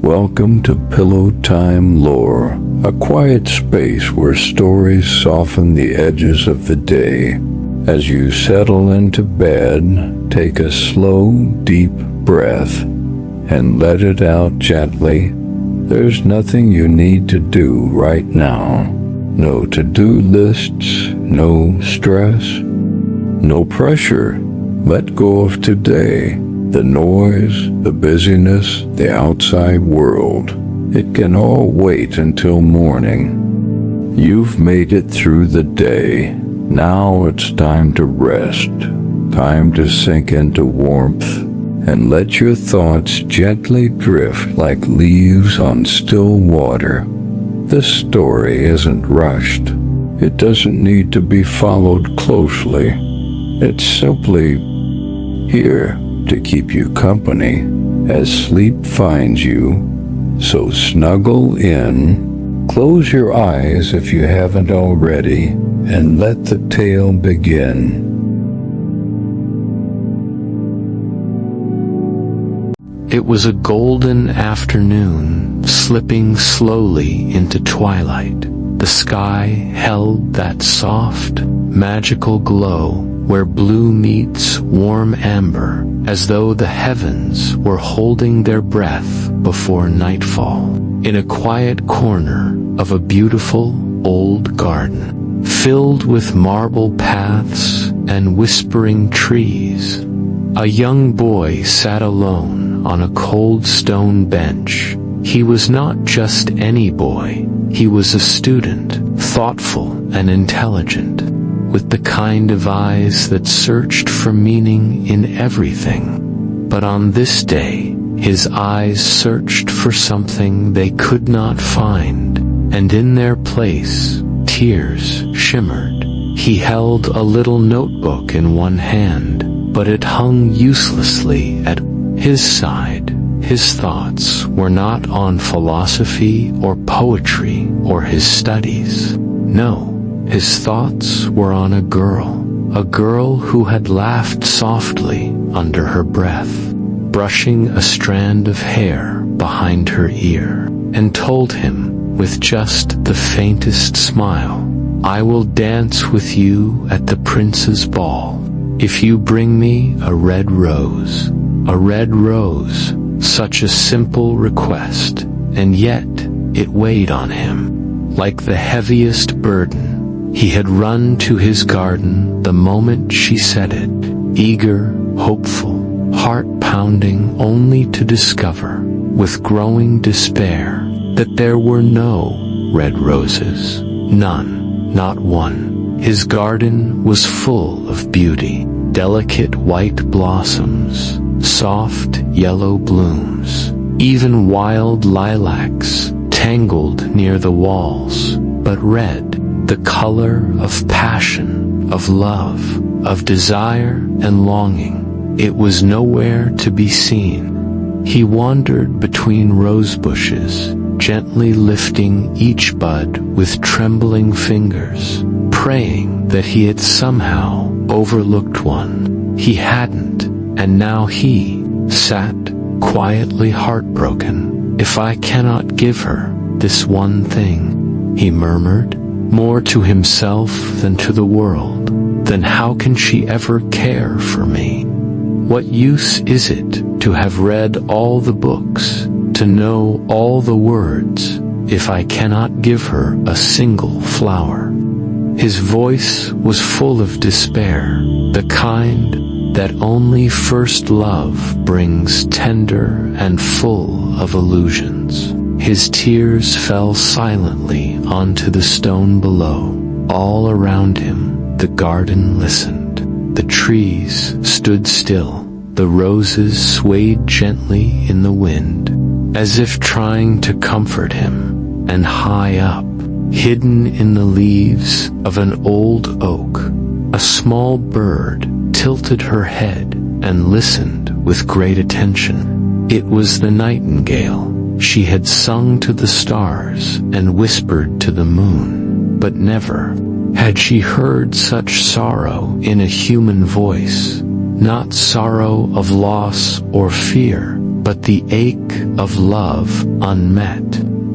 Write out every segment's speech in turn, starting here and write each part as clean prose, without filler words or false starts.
Welcome to Pillow Time Lore, a quiet space where stories soften the edges of the day. As you settle into bed, take a slow, deep breath and let it out gently. There's nothing you need to do right now. No to-do lists, no stress, no pressure. Let go of today. The noise, the busyness, the outside world. It can all wait until morning. You've made it through the day. Now it's time to rest. Time to sink into warmth and let your thoughts gently drift like leaves on still water. This story isn't rushed. It doesn't need to be followed closely. It's simply here to keep you company as sleep finds you. So snuggle in, close your eyes if you haven't already, and let the tale begin. It was a golden afternoon, slipping slowly into twilight. The sky held that soft, magical glow where blue meets warm amber, as though the heavens were holding their breath before nightfall. In a quiet corner of a beautiful old garden, filled with marble paths and whispering trees, a young boy sat alone on a cold stone bench. He was not just any boy. He was a student, thoughtful and intelligent, with the kind of eyes that searched for meaning in everything. But on this day, his eyes searched for something they could not find, and in their place, tears shimmered. He held a little notebook in one hand, but it hung uselessly at his side. His thoughts were not on philosophy or poetry or his studies. No. His thoughts were on a girl who had laughed softly under her breath, brushing a strand of hair behind her ear, and told him with just the faintest smile, "I will dance with you at the prince's ball, if you bring me a red rose." A red rose, such a simple request, and yet it weighed on him like the heaviest burden. He had run to his garden the moment she said it, eager, hopeful, heart-pounding, only to discover, with growing despair, that there were no red roses. None, not one. His garden was full of beauty, delicate white blossoms, soft yellow blooms, even wild lilacs tangled near the walls, but red, the color of passion, of love, of desire and longing. It was nowhere to be seen. He wandered between rose bushes, gently lifting each bud with trembling fingers, praying that he had somehow overlooked one. He hadn't, and now he sat quietly heartbroken. "If I cannot give her this one thing," he murmured, more to himself than to the world, "then how can she ever care for me? What use is it to have read all the books, to know all the words, if I cannot give her a single flower?" His voice was full of despair, the kind that only first love brings, tender and full of illusions. His tears fell silently onto the stone below. All around him, the garden listened. The trees stood still. The roses swayed gently in the wind, as if trying to comfort him. And high up, hidden in the leaves of an old oak, a small bird tilted her head and listened with great attention. It was the nightingale. She had sung to the stars and whispered to the moon, but never had she heard such sorrow in a human voice, not sorrow of loss or fear, but the ache of love unmet,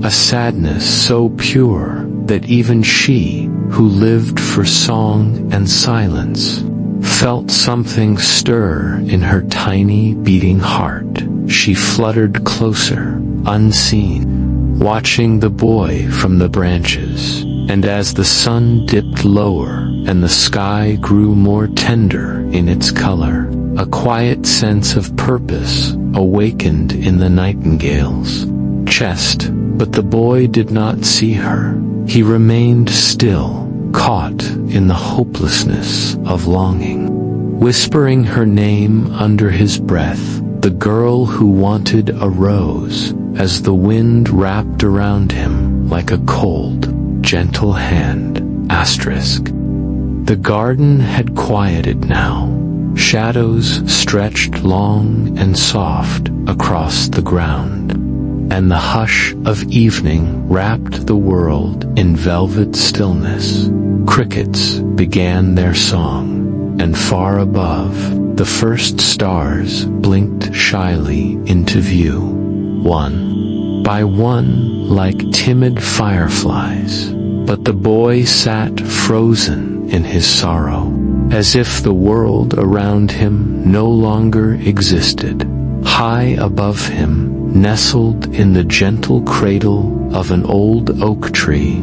a sadness so pure that even she, who lived for song and silence, felt something stir in her tiny beating heart. She fluttered closer, unseen, watching the boy from the branches, and as the sun dipped lower and the sky grew more tender in its color, a quiet sense of purpose awakened in the nightingale's chest. But the boy did not see her. He remained still, caught in the hopelessness of longing. Whispering her name under his breath, the girl who wanted a rose, as the wind wrapped around him like a cold, gentle hand. The garden had quieted now. Shadows stretched long and soft across the ground, and the hush of evening wrapped the world in velvet stillness. Crickets began their song, and far above, the first stars blinked shyly into view, one by one like timid fireflies. But the boy sat frozen in his sorrow, as if the world around him no longer existed. High above him, nestled in the gentle cradle of an old oak tree,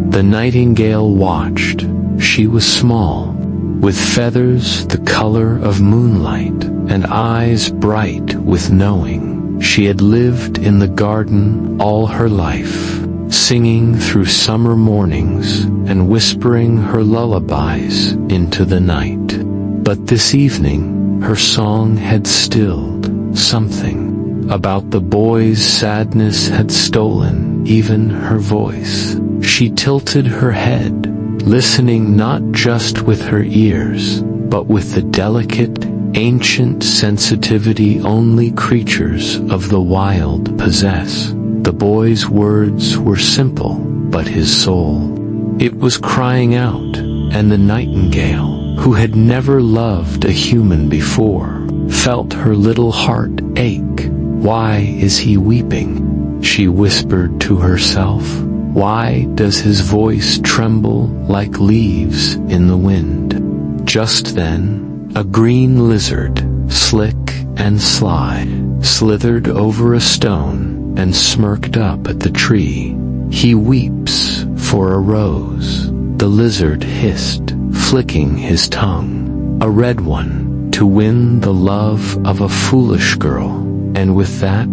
the nightingale watched. She was small, with feathers the color of moonlight, and eyes bright with knowing. She had lived in the garden all her life, singing through summer mornings and whispering her lullabies into the night. But this evening, her song had stilled. Something about the boy's sadness had stolen even her voice. She tilted her head, listening not just with her ears, but with the delicate, ancient sensitivity only creatures of the wild possess. The boy's words were simple, but his soul, it was crying out, and the nightingale, who had never loved a human before, felt her little heart ache. Why is he weeping? She whispered to herself. Why does his voice tremble like leaves in the wind? Just then, a green lizard, slick and sly, slithered over a stone and smirked up at the tree. He weeps for a rose, the lizard hissed, flicking his tongue. A red one, to win the love of a foolish girl. And with that,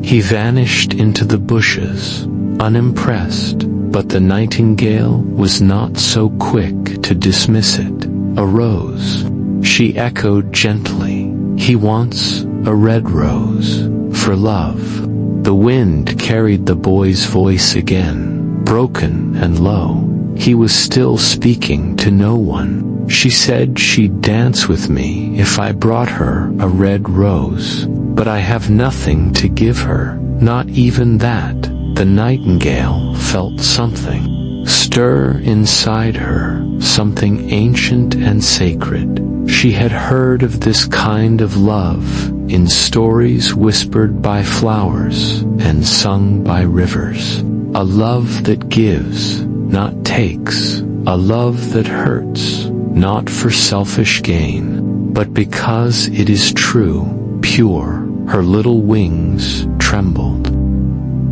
he vanished into the bushes, unimpressed. But the nightingale was not so quick to dismiss it. A rose, she echoed gently. He wants a red rose, for love. The wind carried the boy's voice again, broken and low. He was still speaking to no one. She said she'd dance with me if I brought her a red rose. But I have nothing to give her, not even that. The nightingale felt something stir inside her, something ancient and sacred. She had heard of this kind of love in stories whispered by flowers and sung by rivers. A love that gives, not takes. A love that hurts, not for selfish gain, but because it is true, pure. Her little wings trembled.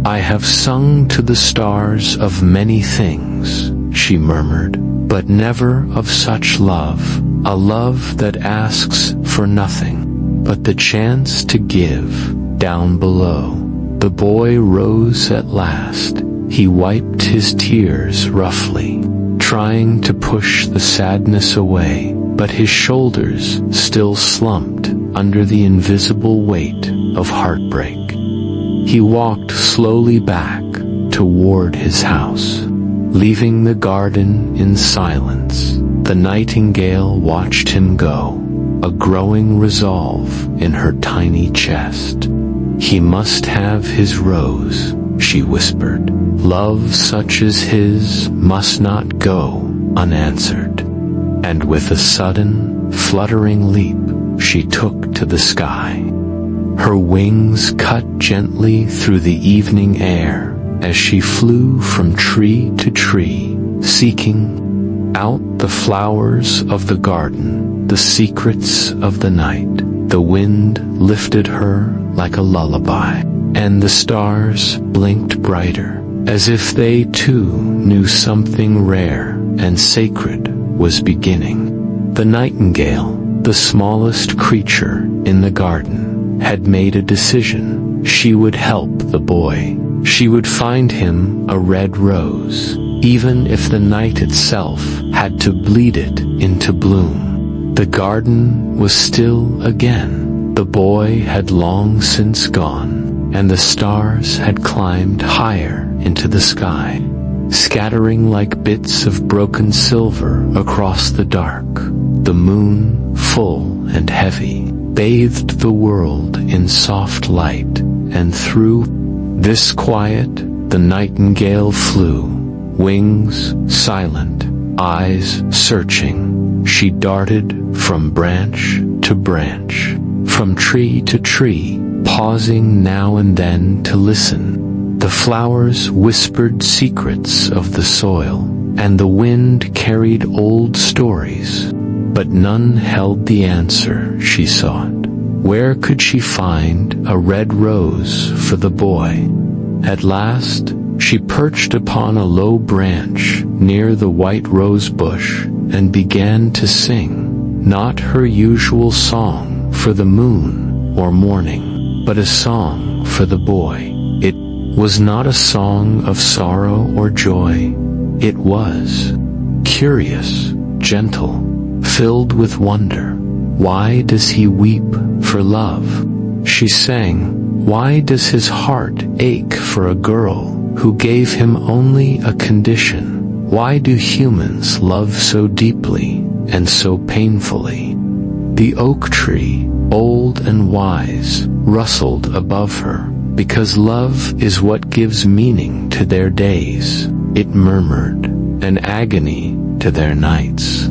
I have sung to the stars of many things, she murmured, but never of such love, a love that asks for nothing, but the chance to give, down below. The boy rose at last. He wiped his tears roughly, trying to push the sadness away, but his shoulders still slumped under the invisible weight of heartbreak. He walked slowly back toward his house, leaving the garden in silence. The nightingale watched him go, a growing resolve in her tiny chest. He must have his rose, she whispered. Love such as his must not go unanswered. And with a sudden, fluttering leap, she took to the sky. Her wings cut gently through the evening air as she flew from tree to tree, seeking out the flowers of the garden, the secrets of the night. The wind lifted her like a lullaby, and the stars blinked brighter, as if they too knew something rare and sacred was beginning. The nightingale, the smallest creature in the garden, had made a decision. She would help the boy. She would find him a red rose, even if the night itself had to bleed it into bloom. The garden was still again. The boy had long since gone, and the stars had climbed higher into the sky, scattering like bits of broken silver across the dark. The moon, full and heavy, bathed the world in soft light, and through this quiet the nightingale flew, wings silent, eyes searching. She darted from branch to branch, from tree to tree, pausing now and then to listen. The flowers whispered secrets of the soil, and the wind carried old stories, but none held the answer she sought. Where could she find a red rose for the boy? At last, she perched upon a low branch near the white rose bush and began to sing, not her usual song for the moon or morning, but a song for the boy. It was not a song of sorrow or joy. It was curious, gentle, filled with wonder. Why does he weep for love? She sang. Why does his heart ache for a girl who gave him only a condition? Why do humans love so deeply and so painfully? The oak tree, old and wise, rustled above her. Because love is what gives meaning to their days, it murmured, an agony to their nights.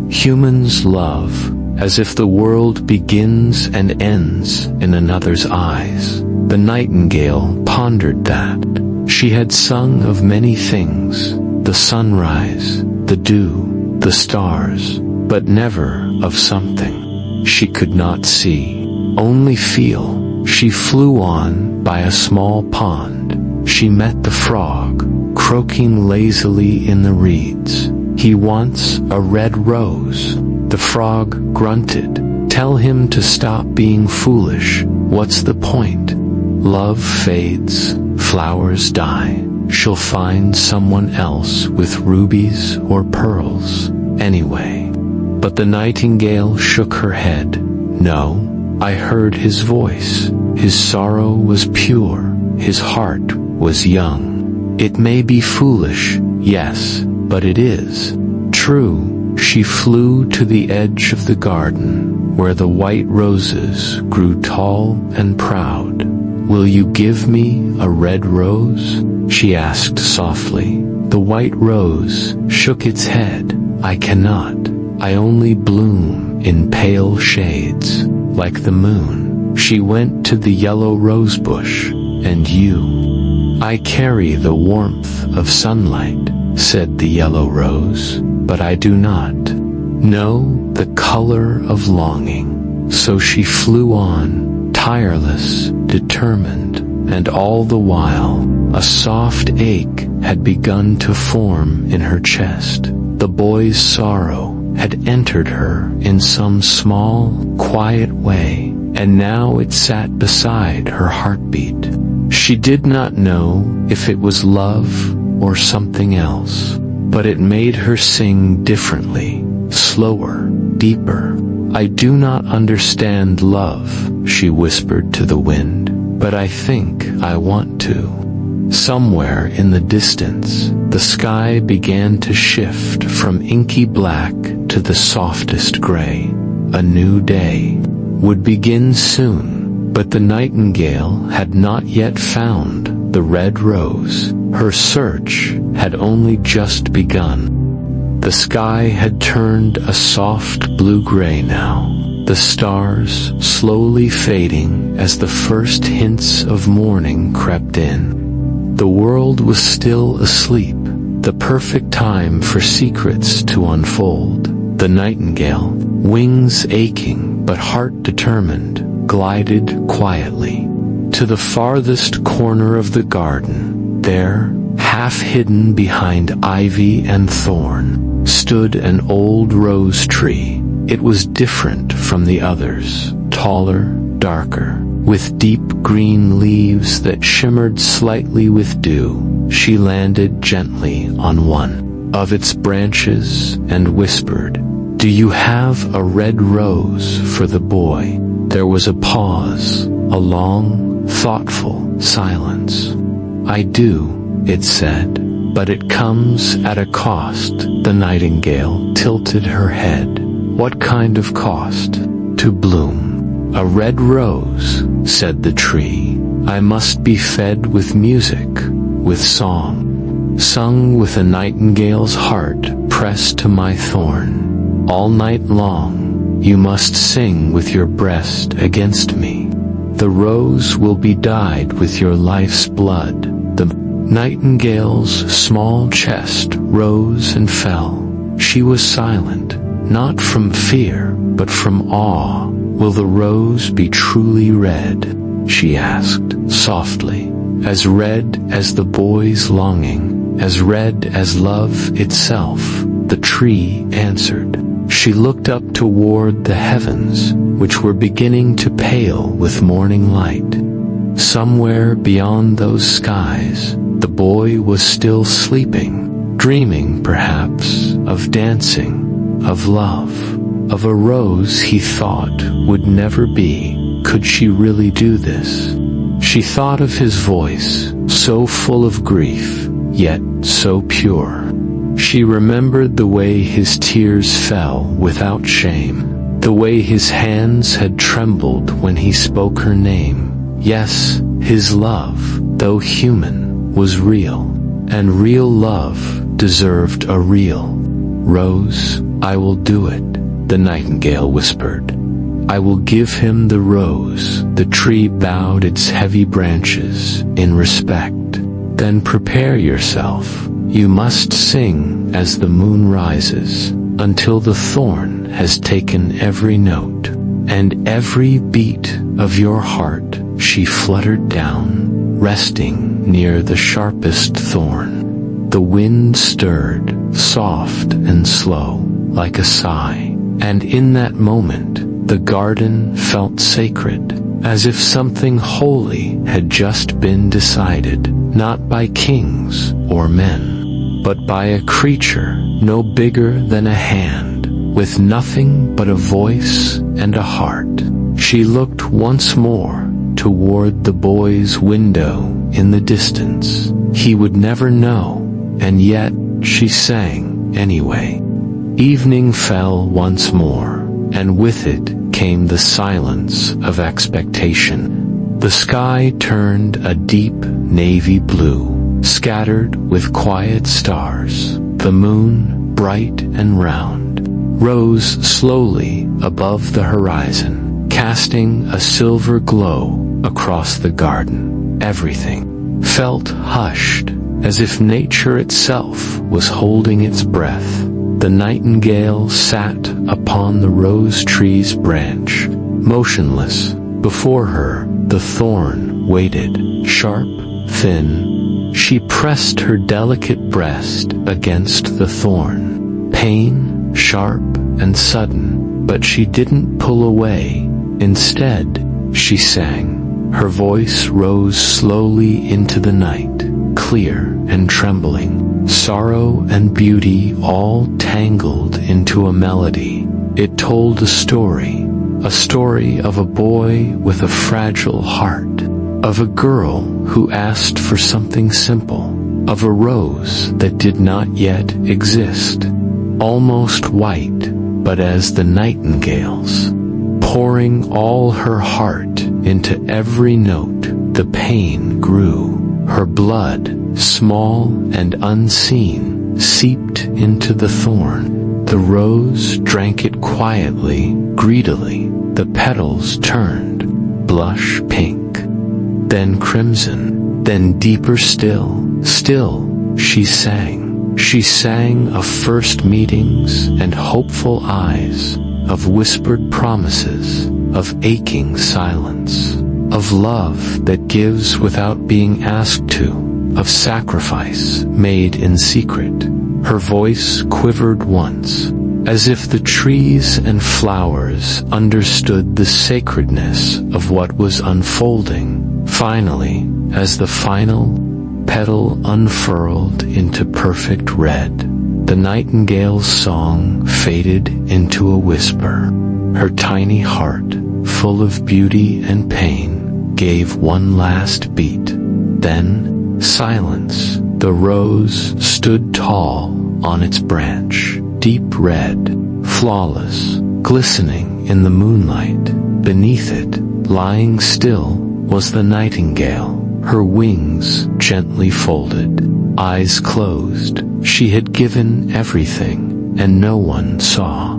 Humans love as if the world begins and ends in another's eyes. The nightingale pondered that. She had sung of many things, the sunrise, the dew, the stars, but never of something she could not see, only feel. She flew on by a small pond. She met the frog, croaking lazily in the reeds. He wants a red rose. The frog grunted. Tell him to stop being foolish. What's the point? Love fades, flowers die. She'll find someone else with rubies or pearls, anyway. But the nightingale shook her head. No, I heard his voice. His sorrow was pure. His heart was young. It may be foolish, yes, but it is true. She flew to the edge of the garden, where the white roses grew tall and proud. Will you give me a red rose? She asked softly. The white rose shook its head. I cannot. I only bloom in pale shades, like the moon. She went to the yellow rose bush, and you. I carry the warmth of sunlight, said the yellow rose, but I do not know the color of longing. So she flew on, tireless, determined, and all the while, a soft ache had begun to form in her chest. The boy's sorrow had entered her in some small, quiet way, and now it sat beside her heartbeat. She did not know if it was love or something else, but it made her sing differently, slower, deeper. I do not understand love, she whispered to the wind, but I think I want to. Somewhere in the distance, the sky began to shift from inky black to the softest gray. A new day would begin soon, but the nightingale had not yet found the red rose. Her search had only just begun. The sky had turned a soft blue-gray now, the stars slowly fading as the first hints of morning crept in. The world was still asleep, the perfect time for secrets to unfold. The nightingale, wings aching but heart determined, glided quietly to the farthest corner of the garden. There, half hidden behind ivy and thorn, stood an old rose tree. It was different from the others, taller, darker, with deep green leaves that shimmered slightly with dew. She landed gently on one of its branches and whispered, "Do you have a red rose for the boy?" There was a pause, a long, thoughtful silence. "I do," it said, "but it comes at a cost." The nightingale tilted her head. "What kind of cost?" "To bloom. A red rose," said the tree. "I must be fed with music, with song, sung with a nightingale's heart pressed to my thorn. All night long, you must sing with your breast against me. The rose will be dyed with your life's blood." The nightingale's small chest rose and fell. She was silent, not from fear, but from awe. "Will the rose be truly red?" she asked, softly. "As red as the boy's longing, as red as love itself," the tree answered. She looked up toward the heavens, which were beginning to pale with morning light. Somewhere beyond those skies, the boy was still sleeping, dreaming perhaps of dancing, of love, of a rose he thought would never be. Could she really do this? She thought of his voice, so full of grief, yet so pure. She remembered the way his tears fell without shame, the way his hands had trembled when he spoke her name. Yes, his love, though human, was real, and real love deserved a real rose. "I will do it," the nightingale whispered. "I will give him the rose." The tree bowed its heavy branches in respect. "Then prepare yourself. You must sing as the moon rises, until the thorn has taken every note, and every beat of your heart." She fluttered down, resting near the sharpest thorn. The wind stirred, soft and slow, like a sigh, and in that moment, the garden felt sacred, as if something holy had just been decided, not by kings or men, but by a creature no bigger than a hand, with nothing but a voice and a heart. She looked once more toward the boy's window in the distance. He would never know, and yet she sang anyway. Evening fell once more, and with it came the silence of expectation. The sky turned a deep navy blue, scattered with quiet stars. The moon, bright and round, rose slowly above the horizon, casting a silver glow across the garden. Everything felt hushed, as if nature itself was holding its breath. The nightingale sat upon the rose tree's branch, motionless. Before her, the thorn waited, sharp, thin. She pressed her delicate breast against the thorn. Pain, sharp and sudden, but she didn't pull away. Instead, she sang. Her voice rose slowly into the night, clear and trembling, sorrow and beauty all tangled into a melody. It told a story of a boy with a fragile heart, of a girl who asked for something simple, of a rose that did not yet exist, almost white, but as the nightingale's, pouring all her heart into every note. The pain grew. Her blood, small and unseen, seeped into the thorn. The rose drank it quietly, greedily. The petals turned blush pink, then crimson, then deeper still. Still, she sang. She sang of first meetings and hopeful eyes, of whispered promises, of aching silence, of love that gives without being asked to, of sacrifice made in secret. Her voice quivered once, as if the trees and flowers understood the sacredness of what was unfolding. Finally, as the final petal unfurled into perfect red, the nightingale's song faded into a whisper. Her tiny heart, full of beauty and pain, gave one last beat. Then, silence. The rose stood tall on its branch, deep red, flawless, glistening in the moonlight. Beneath it, lying still, was the nightingale, her wings gently folded, eyes closed. She had given everything, and no one saw.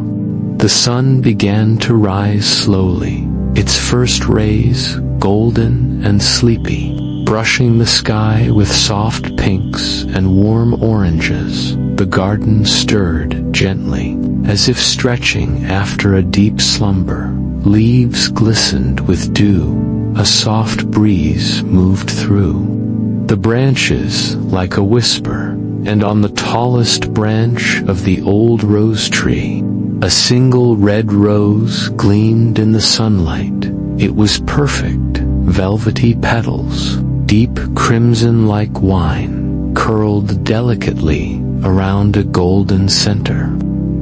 The sun began to rise slowly, its first rays golden and sleepy, brushing the sky with soft pinks and warm oranges. The garden stirred gently, as if stretching after a deep slumber. Leaves glistened with dew, a soft breeze moved through the branches like a whisper, and on the tallest branch of the old rose tree, a single red rose gleamed in the sunlight. It was perfect, velvety petals, deep crimson like wine, curled delicately around a golden center.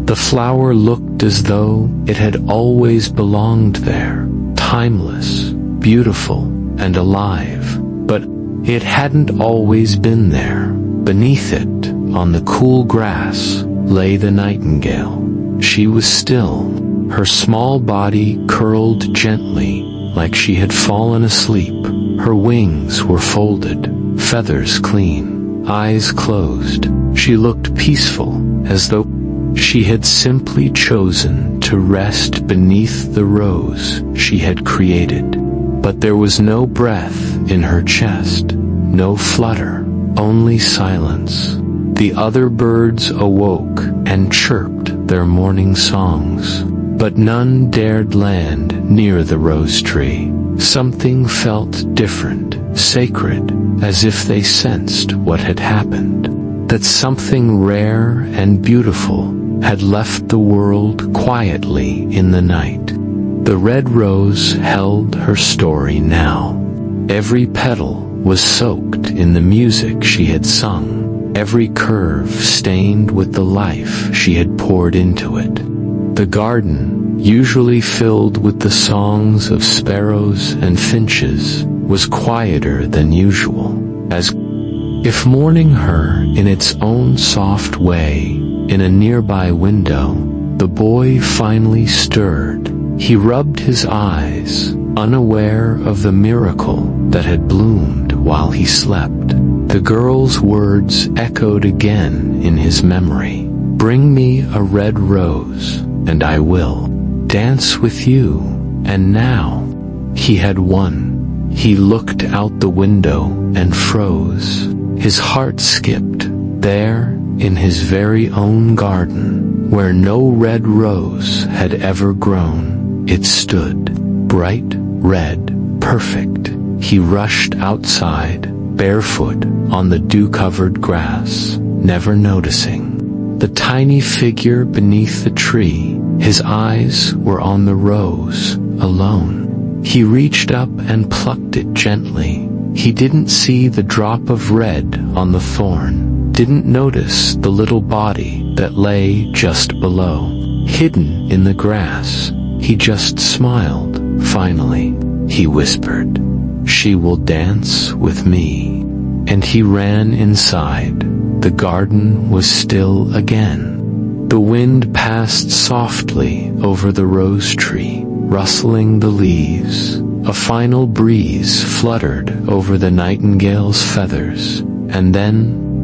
The flower looked as though it had always belonged there, timeless, beautiful, and alive. But it hadn't always been there. Beneath it, on the cool grass, lay the nightingale. She was still, her small body curled gently like she had fallen asleep. Her wings were folded, feathers clean, eyes closed. She looked peaceful, as though she had simply chosen to rest beneath the rose she had created. But there was no breath in her chest, no flutter, only silence. The other birds awoke and chirped their morning songs, but none dared land near the rose tree. Something felt different, sacred, as if they sensed what had happened, that something rare and beautiful had left the world quietly in the night. The red rose held her story now. Every petal was soaked in the music she had sung, every curve stained with the life she had poured into it. The garden, usually filled with the songs of sparrows and finches, was quieter than usual, as if mourning her in its own soft way. In a nearby window, the boy finally stirred. He rubbed his eyes, unaware of the miracle that had bloomed while he slept. The girl's words echoed again in his memory. "Bring me a red rose, and I will dance with you." And now, he had won. He looked out the window and froze. His heart skipped. There, in his very own garden, where no red rose had ever grown, it stood, bright red, perfect. He rushed outside, barefoot, on the dew-covered grass, never noticing the tiny figure beneath the tree. His eyes were on the rose, alone. He reached up and plucked it gently. He didn't see the drop of red on the thorn, didn't notice the little body that lay just below, hidden in the grass. He just smiled. Finally, he whispered, "She will dance with me." And he ran inside. The garden was still again. The wind passed softly over the rose tree, rustling the leaves. A final breeze fluttered over the nightingale's feathers, and then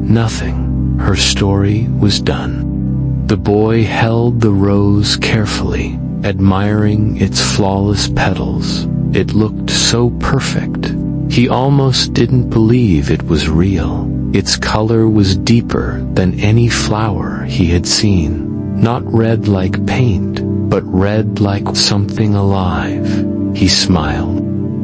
nothing. Her story was done. The boy held the rose carefully, admiring its flawless petals. It looked so perfect. He almost didn't believe it was real. Its color was deeper than any flower he had seen. Not red like paint, but red like something alive. He smiled,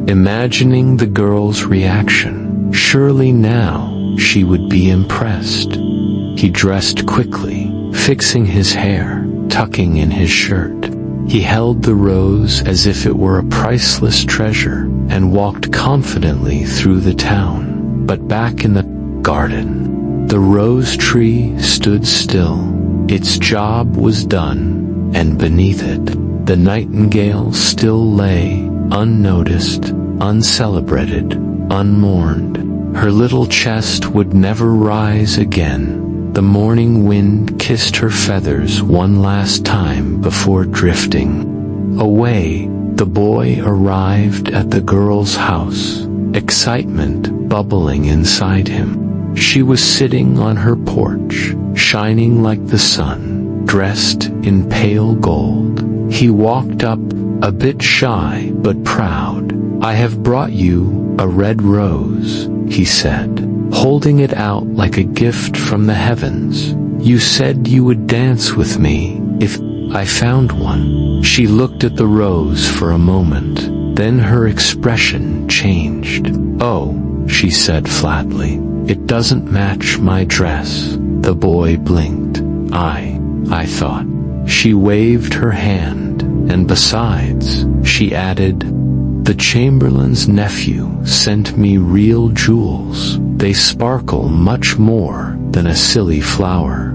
imagining the girl's reaction. Surely now she would be impressed. He dressed quickly, fixing his hair, tucking in his shirt. He held the rose as if it were a priceless treasure and walked confidently through the town. But back in the garden, the rose tree stood still. Its job was done, and beneath it, the nightingale still lay, unnoticed, uncelebrated, unmourned. Her little chest would never rise again. The morning wind kissed her feathers one last time before drifting away. The boy arrived at the girl's house, excitement bubbling inside him. She was sitting on her porch, shining like the sun, dressed in pale gold. He walked up, a bit shy but proud. "I have brought you a red rose," he said, holding it out like a gift from the heavens. "You said you would dance with me if I found one." She looked at the rose for a moment, then her expression changed. "Oh," she said flatly, "it doesn't match my dress." The boy blinked. I thought." She waved her hand, and besides, she added, "The Chamberlain's nephew sent me real jewels. They sparkle much more than a silly flower."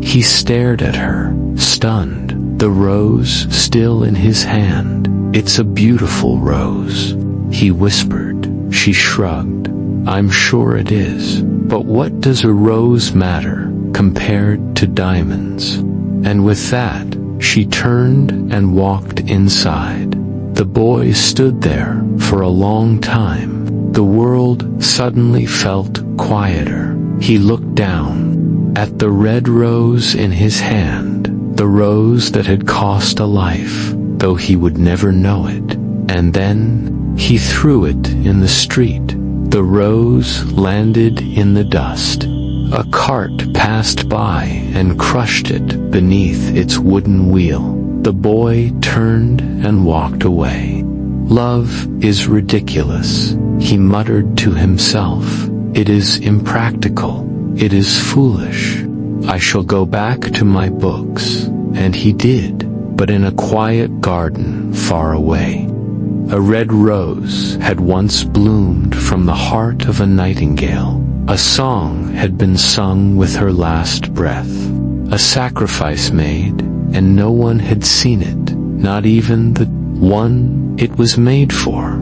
He stared at her, stunned, the rose still in his hand. "It's a beautiful rose," he whispered. She shrugged. "I'm sure it is. But what does a rose matter compared to diamonds?" And with that, she turned and walked inside. The boy stood there for a long time. The world suddenly felt quieter. He looked down at the red rose in his hand, the rose that had cost a life, though he would never know it. And then he threw it in the street. The rose landed in the dust. A cart passed by and crushed it beneath its wooden wheel. The boy turned and walked away. "Love is ridiculous," he muttered to himself. "It is impractical. It is foolish. I shall go back to my books." And he did, but in a quiet garden far away. A red rose had once bloomed from the heart of a nightingale. A song had been sung with her last breath. A sacrifice made, and no one had seen it, not even the one it was made for.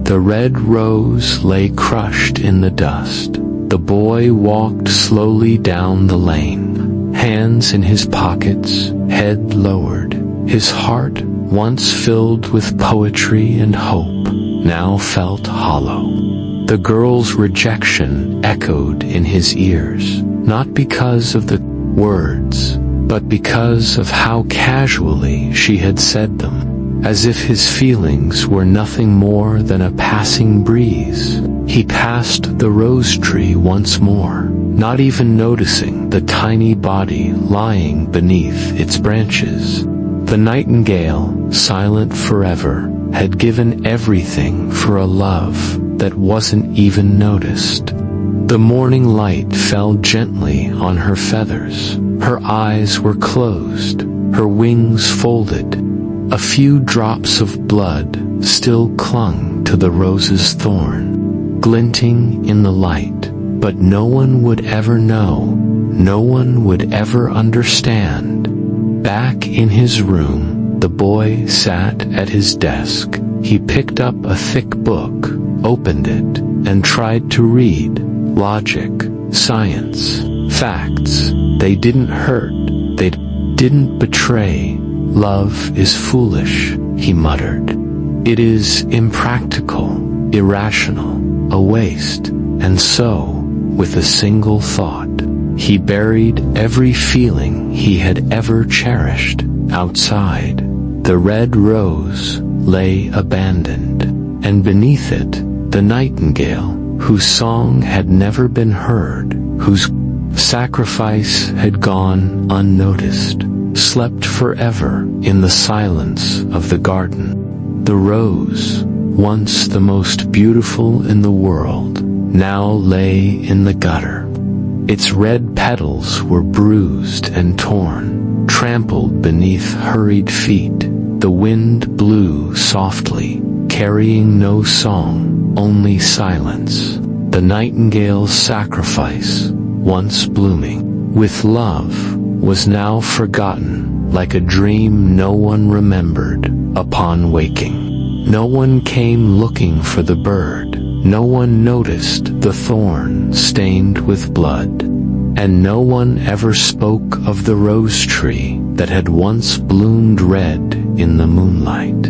The red rose lay crushed in the dust. The boy walked slowly down the lane, hands in his pockets, head lowered. His heart, once filled with poetry and hope, now felt hollow. The girl's rejection echoed in his ears, not because of the words, but because of how casually she had said them, as if his feelings were nothing more than a passing breeze. He passed the rose tree once more, not even noticing the tiny body lying beneath its branches. The nightingale, silent forever, had given everything for a love that wasn't even noticed. The morning light fell gently on her feathers. Her eyes were closed, her wings folded. A few drops of blood still clung to the rose's thorn, glinting in the light, but no one would ever know, no one would ever understand. Back in his room, the boy sat at his desk. He picked up a thick book, opened it, and tried to read. Logic, science, facts. They didn't hurt, they didn't betray. "Love is foolish," he muttered. "It is impractical, irrational, a waste." And so, with a single thought, He buried every feeling he had ever cherished outside. The red rose lay abandoned, and beneath it, the nightingale, whose song had never been heard, whose sacrifice had gone unnoticed, slept forever in the silence of the garden. The rose, once the most beautiful in the world, now lay in the gutter. Its red petals were bruised and torn, trampled beneath hurried feet. The wind blew softly, carrying no song, only silence. The nightingale's sacrifice, once blooming with love, was now forgotten, like a dream no one remembered upon waking. No one came looking for the bird, no one noticed the thorn stained with blood, and no one ever spoke of the rose tree that had once bloomed red in the moonlight.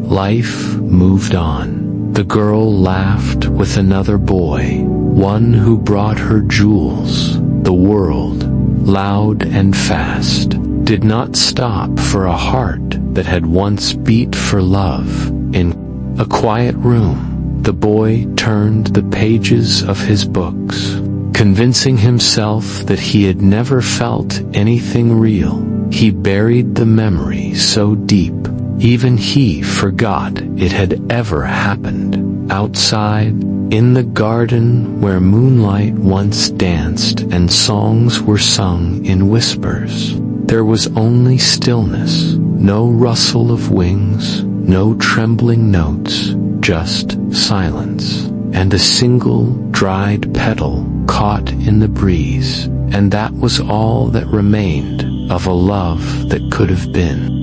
Life moved on. The girl laughed with another boy, one who brought her jewels. The world, loud and fast, did not stop for a heart that had once beat for love. In a quiet room, the boy turned the pages of his books, convincing himself that he had never felt anything real. He buried the memory so deep, even he forgot it had ever happened. Outside, in the garden where moonlight once danced and songs were sung in whispers, there was only stillness, no rustle of wings, no trembling notes, just silence, and a single dried petal caught in the breeze, and that was all that remained of a love that could have been.